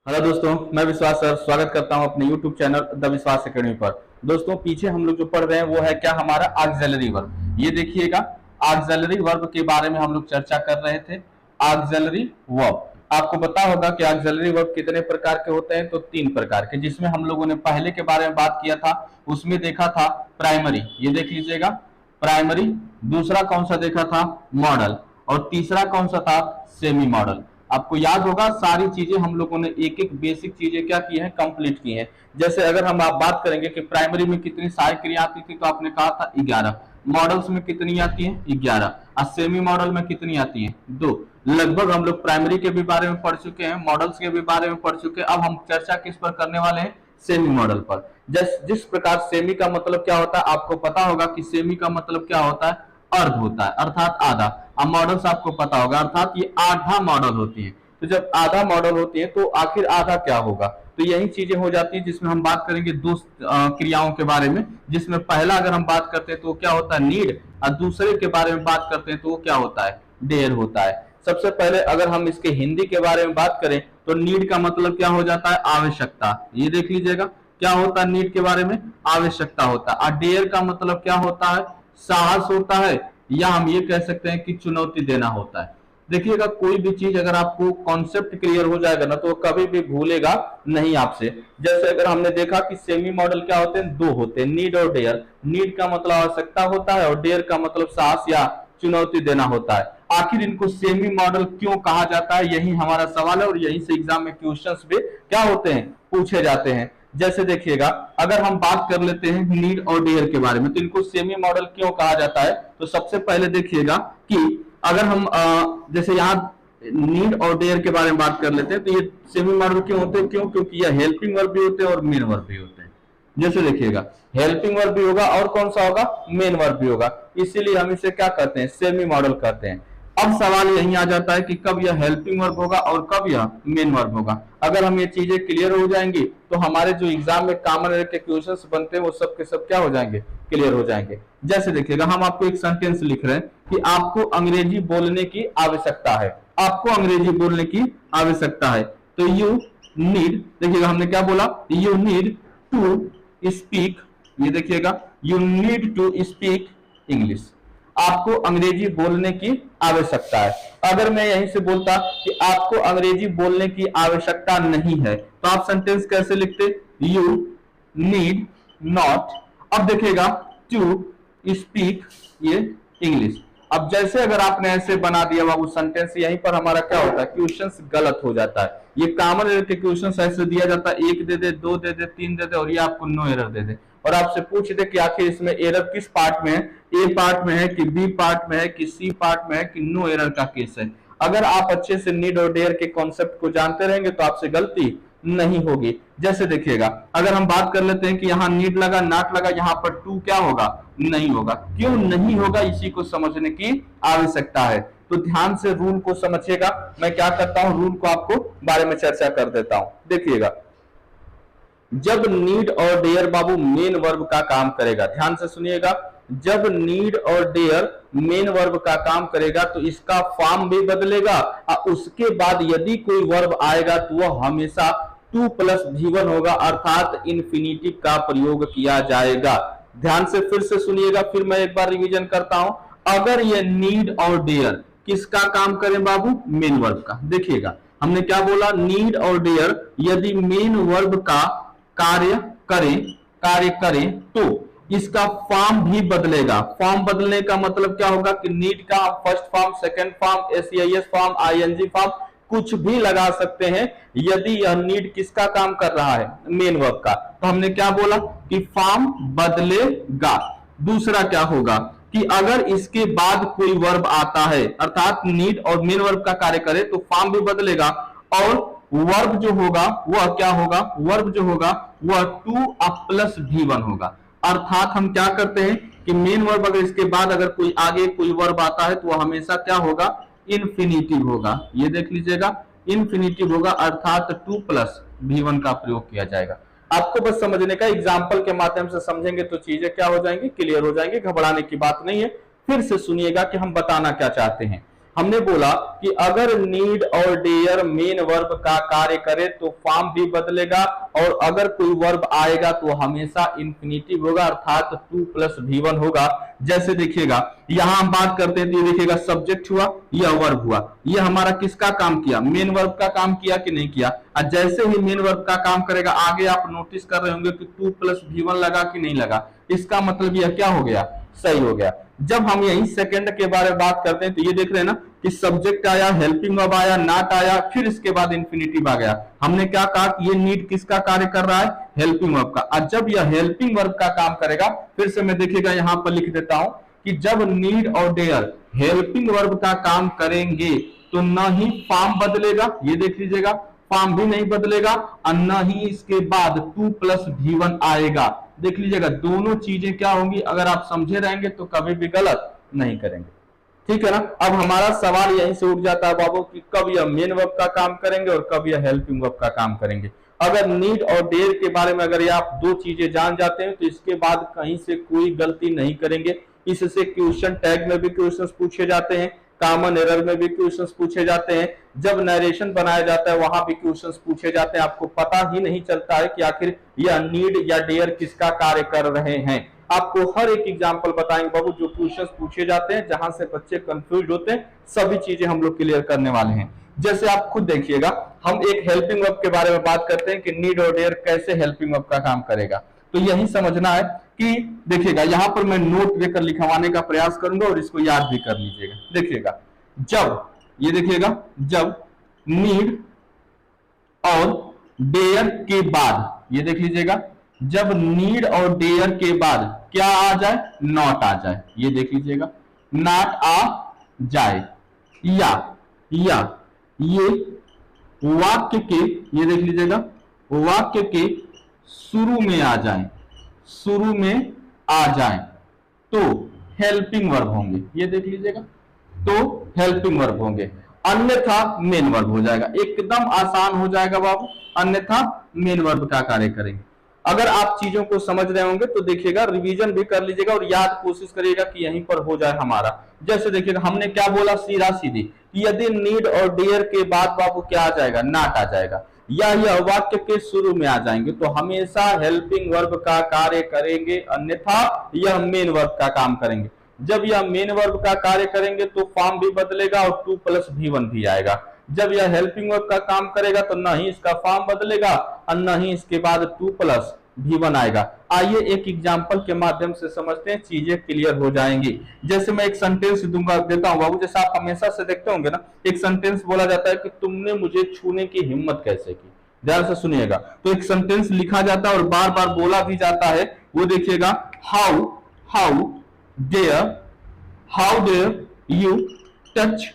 Hello दोस्तों, मैं विश्वास सर स्वागत करता हूं अपने YouTube चैनल द विश्वास एकेडमी पर। दोस्तों, पीछे हम लोग जो पढ़ रहे हैं वो है क्या, हमारा ऑक्सिलरी वर्ब। ये देखिएगा, ऑक्सिलरी वर्ब के बारे में हम लोग चर्चा कर रहे थे। ऑक्सिलरी वर्ब, आपको पता होगा कि ऑक्सिलरी वर्ब कितने प्रकार के होते हैं, तो 3 प्रकार के, जिसमें हम लोगों ने पहले के बारे में बात किया था। उसमें देखा था प्राइमरी, ये देख लीजिएगा प्राइमरी। दूसरा कौन सा देखा था, मॉडल। और तीसरा कौन सा था, सेमी मॉडल। आपको याद होगा, सारी चीजें हम लोगों ने एक एक बेसिक चीजें क्या की हैं, कंप्लीट की हैं। जैसे अगर हम आप बात करेंगे कि प्राइमरी में कितनी सहायक क्रिया आती थी, तो आपने कहा था 11। मॉडल्स में कितनी आती हैं, 11। और सेमी मॉडल में कितनी आती हैं, 2। लगभग हम लोग प्राइमरी के भी बारे में पढ़ चुके हैं, मॉडल्स के भी बारे में पढ़ चुके हैं। अब हम चर्चा किस पर करने वाले हैं, सेमी मॉडल पर। जिस प्रकार सेमी का मतलब क्या होता है, आपको पता होगा कि सेमी का मतलब क्या होता है, अर्ध होता है, अर्थात आधा। अब मॉडल्स आपको पता होगा, अर्थात ये आधा मॉडल होती है। तो जब आधा मॉडल होती है तो आखिर आधा क्या होगा, तो यही चीजें हो जाती है, जिसमें हम बात करेंगे दो क्रियाओं के बारे में। जिसमें पहला अगर हम बात करते हैं तो क्या होता है, नीड। और दूसरे के बारे में बात करते हैं तो वो क्या होता है, डेयर होता है। सबसे पहले अगर हम इसके हिंदी के बारे में बात करें तो नीड का मतलब क्या हो जाता है, आवश्यकता। ये देख लीजिएगा, क्या होता है नीड के बारे में, आवश्यकता होता है। और डेयर का मतलब क्या होता है, साहस होता है, या हम ये कह सकते हैं कि चुनौती देना होता है। देखिएगा, कोई भी चीज अगर आपको कॉन्सेप्ट क्लियर हो जाएगा ना, तो वो कभी भी भूलेगा नहीं आपसे। जैसे अगर हमने देखा कि सेमी मॉडल क्या होते हैं, 2 होते हैं, नीड और डेयर। नीड का मतलब आवश्यकता होता है और डेयर का मतलब साहस या चुनौती देना होता है। आखिर इनको सेमी मॉडल क्यों कहा जाता है, यही हमारा सवाल है, और यहीं से एग्जाम में क्वेश्चंस भी क्या होते हैं, पूछे जाते हैं। जैसे देखिएगा, अगर हम बात कर लेते हैं नीड और डेयर के बारे में, तो इनको सेमी मॉडल क्यों कहा जाता है। तो सबसे पहले देखिएगा कि अगर हम जैसे यहाँ नीड और डेयर के बारे में बात कर लेते हैं, तो ये सेमी मॉडल क्यों होते हैं, क्योंकि ये हेल्पिंग वर्ब भी होते हैं और मेन वर्ब भी होते हैं। जैसे देखिएगा, हेल्पिंग वर्ब भी होगा और कौन सा होगा, मेन वर्ब भी होगा। इसीलिए हम इसे क्या कहते हैं, सेमी मॉडल कहते हैं। अब सवाल यही आ जाता है कि कब यह हेल्पिंग वर्ब होगा और कब यह मेन वर्ब होगा। अगर हम ये चीजें क्लियर हो जाएंगी तो हमारे जो एग्जाम में कॉमन एरर के क्वेश्चंस बनते हैं वो सब के सब क्या हो जाएंगे, क्लियर हो जाएंगे। जैसे देखिएगा, हम आपको एक सेंटेंस लिख रहे हैं कि आपको अंग्रेजी बोलने की आवश्यकता है। आपको अंग्रेजी बोलने की आवश्यकता है, तो यू नीड, देखिएगा हमने क्या बोला, यू नीड टू स्पीक। ये देखिएगा, you need to speak English. आपको अंग्रेजी बोलने की आवश्यकता है। अगर मैं यहीं से बोलता कि आपको अंग्रेजी बोलने की आवश्यकता नहीं है, तो आप सेंटेंस कैसे लिखते, यू नीड नॉट, अब देखिएगा, टू स्पीक ये इंग्लिश। अब जैसे अगर आपने ऐसे बना दिया बाबू सेंटेंस, यहीं पर हमारा क्या होता है, क्वेश्चंस गलत हो जाता है। ये कॉमन एरर के क्वेश्चंस ऐसे दिया जाता है, 1 दे दे, 2 दे दे, 3 दे दे, और ये आपको नो एरर दे दे, और आपसे पूछ दे कि आखिर इसमें एरर किस पार्ट में है, ए पार्ट में है कि बी पार्ट में है कि सी पार्ट में है कि नो एरर का केस है। अगर आप अच्छे से नीड और डेयर के कॉन्सेप्ट को जानते रहेंगे तो आपसे गलती नहीं होगी। जैसे देखिएगा, अगर हम बात कर लेते हैं कि यहाँ नीड लगा, नॉट लगा, यहाँ पर टू क्या होगा, नहीं होगा। क्यों नहीं होगा, इसी को समझने की आवश्यकता है। तो ध्यान से रूल को समझिएगा। मैं क्या करता हूं, रूल को आपको बारे में चर्चा कर देता हूं। देखिएगा, जब नीड और डेयर बाबू मेन वर्ब का काम करेगा, ध्यान से सुनिएगा, जब नीड और डेयर मेन वर्ब का काम करेगा तो इसका फॉर्म भी बदलेगा, और उसके बाद यदि कोई वर्ब आएगा तो वह हमेशा 2 + V1 होगा, अर्थात इंफिनिटिव का प्रयोग किया जाएगा। ध्यान से फिर से सुनिएगा, फिर मैं एक बार रिवीजन करता हूं। अगर ये नीड और डेयर किसका काम करें बाबू, मेन वर्ब का। देखिएगा, हमने क्या बोला, नीड और डेयर यदि मेन वर्ब का कार्य करें तो इसका फॉर्म भी बदलेगा। फॉर्म बदलने का मतलब क्या होगा कि नीड का first form, second form, SES form, ING form, कुछ भी लगा सकते हैं यदि यह नीड किसका काम कर रहा है, मेन वर्ब का। तो हमने क्या बोला कि फॉर्म बदलेगा। दूसरा क्या होगा कि अगर इसके बाद कोई वर्ब आता है, अर्थात नीड और मेन वर्ब का कार्य करे, तो फॉर्म भी बदलेगा, और वर्ब जो होगा वह क्या होगा, वर्ब जो होगा वह 2 + V1 होगा। अर्थात हम क्या करते हैं कि मेन वर्ब अगर इसके बाद अगर कोई आगे कोई वर्ब आता है तो वह हमेशा क्या होगा, इंफिनिटिव होगा। ये देख लीजिएगा, इंफिनिटिव होगा, अर्थात 2 + V1 का प्रयोग किया जाएगा। आपको बस समझने का, एग्जाम्पल के माध्यम से समझेंगे तो चीजें क्या हो जाएंगी, क्लियर हो जाएंगी। घबराने की बात नहीं है। फिर से सुनिएगा कि हम बताना क्या चाहते हैं। हमने बोला कि अगर नीड और डेयर मेन वर्ब का कार्य करे तो फॉर्म भी बदलेगा, और अगर कोई वर्ब आएगा तो हमेशा इंफिनिटिव होगा, अर्थात 2 प्लस V1 होगा। जैसे देखिएगा यहां हम बात करते हैं तो ये देखिएगा सब्जेक्ट हुआ, यह वर्ब हुआ, ये हमारा किसका काम किया, मेन वर्ब का काम किया कि नहीं किया। और जैसे ही मेन वर्ब का काम करेगा आगे आप नोटिस कर रहे होंगे कि 2 प्लस V1 लगा कि नहीं लगा, इसका मतलब यह क्या हो गया, सही हो गया। जब हम यही सेकंड के बारे में बात करते हैं तो ये देख रहे हैं ना कि सब्जेक्ट आया, हेल्पिंग वर्ब आया, नॉट आया, फिर इसके बाद इंफिनिटिव आ गया। हमने क्या कहा कि ये नीड किसका कार्य कर रहा है, हेल्पिंग वर्ब का। और जब यह हेल्पिंग वर्ब का काम करेगा, फिर से मैं देखिएगा यहां पर लिख देता हूं कि जब नीड और डेयर हेल्पिंग वर्ब का काम करेंगे तो न ही फॉर्म बदलेगा, ये देख लीजिएगा, फॉर्म भी नहीं बदलेगा, और न ही इसके बाद 2 प्लस V1 आएगा। देख लीजिएगा दोनों चीजें क्या होंगी, अगर आप समझे रहेंगे तो कभी भी गलत नहीं करेंगे, ठीक है ना। अब हमारा सवाल यहीं से उठ जाता है बाबू कि कब यह मेन वर्ब का काम करेंगे और कब यह हेल्पिंग वर्ब का काम करेंगे। अगर नीड और डेयर के बारे में अगर आप दो चीजें जान जाते हैं तो इसके बाद कहीं से कोई गलती नहीं करेंगे। इससे क्वेश्चन टैग में भी क्वेश्चंस पूछे जाते हैं, कॉमन एरर में भी क्वेश्चंस पूछे जाते हैं, जब नरेशन बनाया जाता है वहां भी क्वेश्चंस पूछे जाते हैं। आपको पता ही नहीं चलता है कि आखिर यह नीड या डेयर किसका कार्य कर रहे हैं। आपको हर एक एग्जांपल बताएंगे बाबू जो क्वेश्चंस पूछे जाते हैं, जहां से बच्चे कंफ्यूज होते हैं, सभी चीजें हम लोग क्लियर करने वाले हैं। जैसे आप खुद देखिएगा, हम एक हेल्पिंग वर्ब के बारे में बात करते हैं कि नीड और डेयर कैसे हेल्पिंग वर्ब का काम करेगा। तो यही समझना है कि देखिएगा यहां पर मैं नोट लेकर लिखवाने का प्रयास करूंगा और इसको याद भी कर लीजिएगा। देखिएगा जब, ये देखिएगा जब नीड और डेयर के बाद, ये देख लीजिएगा जब नीड और डेयर के बाद क्या आ जाए, नॉट आ जाए, ये देख लीजिएगा नॉट आ जाए, या ये वाक्य के, ये देख लीजिएगा वाक्य के शुरू में आ जाए, शुरू में आ जाए तो हेल्पिंग वर्ब होंगे, ये देख लीजिएगा तो हेल्पिंग वर्ब होंगे, अन्यथा मेन वर्ब हो जाएगा। एकदम आसान हो जाएगा बाबू, अन्यथा मेन वर्ब का कार्य करेंगे। अगर आप चीजों को समझ रहे होंगे तो देखिएगा रिवीजन भी कर लीजिएगा और याद कोशिश करिएगा कि यहीं पर हो जाए हमारा। जैसे देखिएगा हमने क्या बोला सीधा सीधी, यदि नीड और डेयर के बाद बाबू क्या आ जाएगा, नॉट आ जाएगा, या यह वाक्य के शुरू में आ जाएंगे तो हमेशा हेल्पिंग वर्ब का कार्य करेंगे, अन्यथा यह मेन वर्ब का काम करेंगे। जब यह मेन वर्ब का कार्य करेंगे तो फॉर्म भी बदलेगा और 2 प्लस V1 भी आएगा। जब यह हेल्पिंग वर्ब का काम करेगा तो न ही इसका फॉर्म बदलेगा और न ही इसके बाद 2 प्लस V1 आएगा। आइए एक एग्जांपल के माध्यम से समझते हैं, चीजें क्लियर हो जाएंगी। जैसे मैं एक सेंटेंस दूंगा, देता हूं बाबू, जैसे आप हमेशा से देखते होंगे ना, एक सेंटेंस बोला जाता है कि तुमने मुझे छूने की हिम्मत कैसे की। ध्यान से सुनिएगा, तो एक सेंटेंस लिखा जाता है और बार बार बोला भी जाता है। वो देखिएगा how dare you touch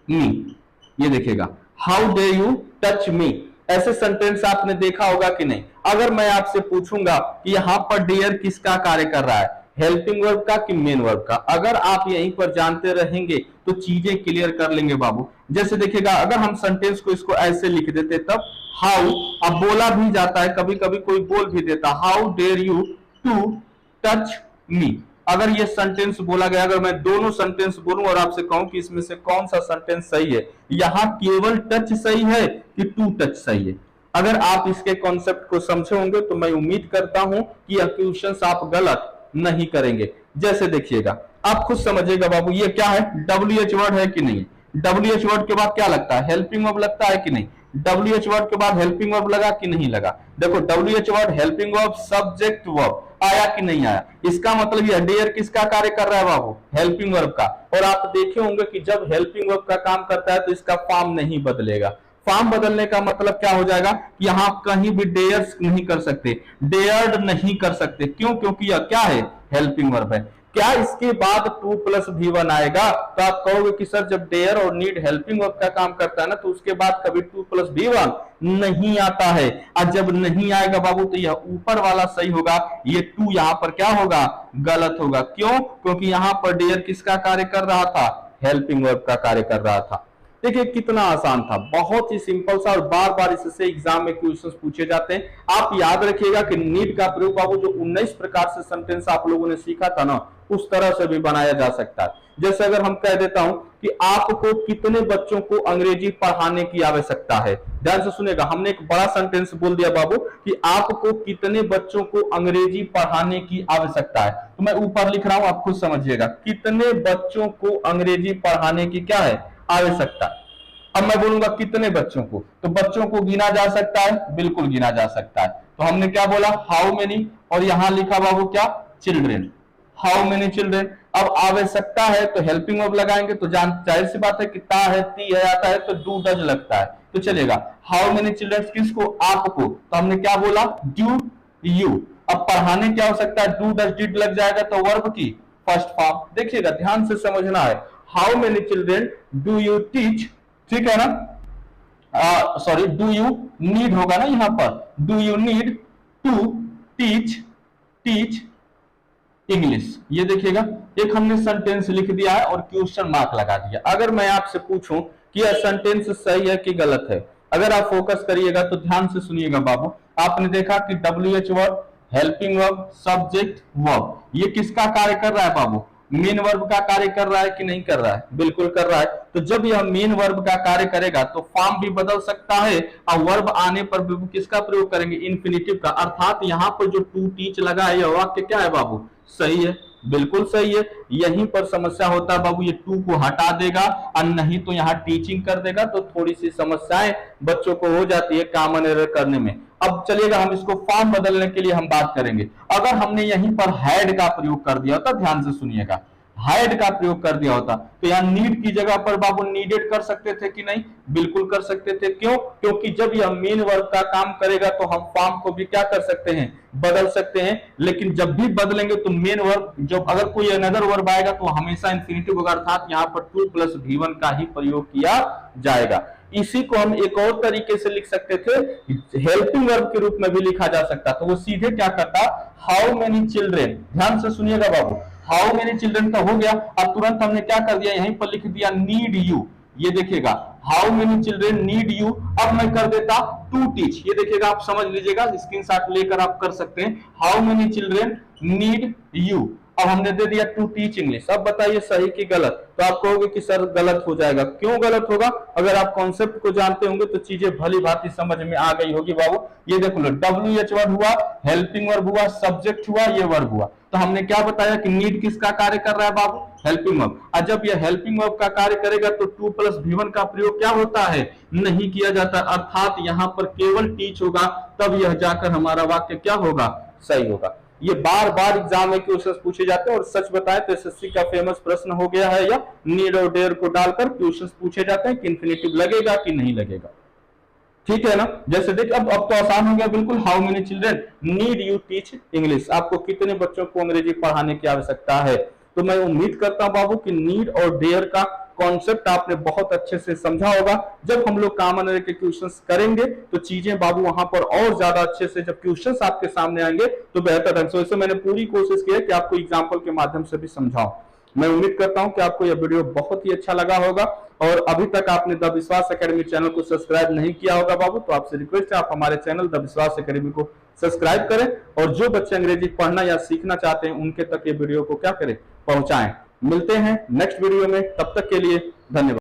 me, ये देखिएगा how dare you touch me. ऐसे सेंटेंस आपने देखा होगा कि नहीं। अगर मैं आपसे पूछूंगा कि यहां पर डेयर किसका कार्य कर रहा है, हेल्पिंग वर्ब का कि मेन वर्ब का, अगर आप यहीं पर जानते रहेंगे तो चीजें क्लियर कर लेंगे बाबू। जैसे देखिएगा अगर हम सेंटेंस को इसको ऐसे लिख देते तब हाउ, अब बोला भी जाता है, कभी कभी कोई बोल भी देता how dare you to touch me. अगर ये सेंटेंस बोला गया, अगर मैं दोनों सेंटेंस बोलूं और आपसे कहूं कि इसमें से कौन सा सेंटेंस सही है, यहां केवल टच सही है कि टू टच सही है। अगर आप इसके कॉन्सेप्ट को समझे होंगे तो मैं उम्मीद करता हूं कि यह क्वेश्चंस आप गलत नहीं करेंगे। जैसे देखिएगा आप खुद समझिएगा बाबू, ये क्या है, WH वर्ड है कि नहीं। WH वर्ड के बाद क्या लगता है, हेल्पिंग वर्ब लगता है कि नहीं। WH वर्ड के बाद हेल्पिंग वर्ब लगा कि नहीं लगा। देखो WH word helping verb subject verb आया कि नहीं आया। इसका मतलब यह डेयर किसका कार्य कर रहा है बाबू, हेल्पिंग वर्ब का। और आप देखे होंगे कि जब हेल्पिंग वर्ब का काम करता है तो इसका फॉर्म नहीं बदलेगा। फॉर्म बदलने का मतलब क्या हो जाएगा कि यहां कहीं भी डेयर्स नहीं कर सकते, डेयर्ड नहीं कर सकते। क्यों, क्योंकि यह क्या है, हेल्पिंग वर्ब है। क्या इसके बाद 2 प्लस V1 आएगा तो आप कहोगे कि सर जब डेयर और नीड हेल्पिंग वर्ब का काम करता है ना तो उसके बाद कभी 2 प्लस V1 नहीं आता है। और जब नहीं आएगा बाबू तो यह ऊपर वाला सही होगा, ये 2 यहां पर क्या होगा, गलत होगा। क्यों, क्योंकि यहां पर डेयर किसका कार्य कर रहा था, हेल्पिंग वर्ब का कार्य कर रहा था। देखिए कितना आसान था, बहुत ही सिंपल सा, और बार बार इससे एग्जाम में क्वेश्चंस पूछे जाते हैं। आप याद रखिएगा कि नीड का प्रयोग बाबू जो 19 प्रकार से सेंटेंस आप लोगों ने सीखा था ना, उस तरह से भी बनाया जा सकता है। जैसे अगर हम कह देता हूं कि आपको कितने बच्चों को अंग्रेजी पढ़ाने की आवश्यकता है, ध्यान से सुनेगा, हमने एक बड़ा सेंटेंस बोल दिया बाबू कि आपको कितने बच्चों को अंग्रेजी पढ़ाने की आवश्यकता है, तो मैं ऊपर लिख रहा हूं, आप खुद समझिएगा, कितने बच्चों को अंग्रेजी पढ़ाने की क्या है, आवश्यकता। अब मैं बोलूंगा कितने बच्चों को, तो बच्चों को गिना जा सकता है, बिल्कुल गिना जा सकता है। तो हमने क्या बोला, हाउ मेनी, और यहां लिखा बाबू क्या, चिल्ड्रेन, हाउ मेनी चिल्ड्रेन। अब आवश्यकता है तो हेल्पिंग वर्ब लगाएंगे, तो जाहिर सी बात है कि ता है, ती है, आता है, तो डू डज लगता है, तो चलेगा। हाउ मेनी चिल्ड्रन किसको, आपको, तो हमने क्या बोला, डू यू। अब पढ़ाने की आवश्यकता है, डू डज डिड लग जाएगा, तो वर्ब की फर्स्ट फॉर्म। देखिएगा, ध्यान से समझना है, how many children do you teach, ठीक है ना, सॉरी डू यू नीड होगा ना यहां पर, do you need to teach English. ये देखिएगा, एक हमने सेंटेंस लिख दिया है और क्वेश्चन मार्क लगा दिया। अगर मैं आपसे पूछूं कि यह सेंटेंस सही है कि गलत है, अगर आप फोकस करिएगा तो ध्यान से सुनिएगा बाबू, आपने देखा कि WH verb, helping verb, subject, verb, ये किसका कार्य कर रहा है बाबू, मेन वर्ब का कार्य कर रहा है कि नहीं कर रहा है, बिल्कुल कर रहा है। तो जब यह मेन वर्ब का कार्य करेगा तो फॉर्म भी बदल सकता है, और वर्ब आने पर भी किसका प्रयोग करेंगे, इन्फिनिटिव का। अर्थात यहाँ पर जो टू टीच लगा है, यह वाक्य क्या है बाबू, सही है, बिल्कुल सही है। यहीं पर समस्या होता है बाबू, ये टू को हटा देगा और नहीं तो यहाँ टीचिंग कर देगा, तो थोड़ी सी समस्याएं बच्चों को हो जाती है कॉमन एरर करने में। अब चलिएगा, हम इसको फॉर्म बदलने के लिए हम बात करेंगे। अगर हमने यहीं पर हैड का प्रयोग कर दिया होता, ध्यान से सुनिएगा, हैड का प्रयोग कर दिया होता, तो यहां नीड की जगह पर बाबू नीडेड कर सकते थे कि नहीं, बिल्कुल कर सकते थे। क्यों, क्योंकि जब यह मेन वर्ब का काम करेगा तो हम फॉर्म को भी क्या कर सकते हैं, बदल सकते हैं। लेकिन जब भी बदलेंगे तो मेन वर्ब, जब अगर कोई अनदर वर्ब आएगा तो हमेशा इंफिनिटिव होगा, अर्थात यहां पर 2 + V1 का ही प्रयोग किया जाएगा। इसी को हम एक और तरीके से लिख सकते थे, हेल्पिंग वर्ब के रूप में भी लिखा जा सकता, तो वो सीधे क्या करता, हाउ मेनी चिल्ड्रेन, ध्यान से सुनिएगा बाबू, हाउ मेनी चिल्ड्रेन का हो गया। अब तुरंत हमने क्या कर दिया, यहीं पर लिख दिया नीड यू, ये देखिएगा, how many children need you. अब मैं कर देता टू टीच, ये देखिएगा, आप समझ लीजिएगा, स्क्रीनशॉट लेकर आप कर सकते हैं, how many children need you. अब हमने दे दिया टू टीच इंग्लिश। अब बताइए सही कि गलत, तो आप कहोगे कि सर गलत हो जाएगा। क्यों गलत होगा, अगर आप कॉन्सेप्ट को जानते होंगे तो चीजें भली भांति समझ में आ गई होगी बाबू। ये देखो लो, WH वर्ब हुआ, हेल्पिंग वर्ब हुआ, सब्जेक्ट हुआ, ये वर्ब हुआ। तो हमने क्या बताया कि नीड किसका कार्य कर रहा है बाबू, हेल्पिंग वर्ब। और जब यह हेल्पिंग वर्ब का कार्य करेगा तो 2 + V1 का प्रयोग क्या होता है, नहीं किया जाता, अर्थात यहां पर केवल टीच होगा, तब यह जाकर हमारा वाक्य क्या होगा, सही होगा। ये बार बार एग्जाम में क्वेश्चंस पूछे जाते हैं, और सच बताएं तो एसएससी का फेमस प्रश्न हो गया है, या नीड और डेयर को डालकर क्वेश्चंस पूछे जाते हैं कि इंफिनिटिव लगेगा कि नहीं लगेगा, ठीक है ना। जैसे देखिए, अब तो आसान हो गया बिल्कुल, how many children need you teach English, आपको कितने बच्चों को अंग्रेजी पढ़ाने की आवश्यकता है। तो मैं उम्मीद करता हूं बाबू कि नीड और डेयर का कॉन्सेप्ट आपने बहुत अच्छे से समझा होगा। जब हम लोग कॉमन एरर के क्वेश्चंस करेंगे तो चीजें बाबू वहां पर और ज्यादा अच्छे से, जब क्वेश्चंस आपके सामने आएंगे तो बेहतर ढंग से। मैंने पूरी कोशिश की है कि आपको एग्जाम्पल के माध्यम से भी समझाऊं। मैं उम्मीद करता हूं कि आपको यह वीडियो बहुत ही अच्छा लगा होगा, और अभी तक आपने द विश्वास एकेडमी चैनल को सब्सक्राइब नहीं किया होगा बाबू, तो आपसे रिक्वेस्ट है आप हमारे चैनल द विश्वास एकेडमी को सब्सक्राइब करें, और जो बच्चे अंग्रेजी पढ़ना या सीखना चाहते हैं उनके तक ये वीडियो को क्या करें, पहुंचाएं। मिलते हैं नेक्स्ट वीडियो में, तब तक के लिए धन्यवाद।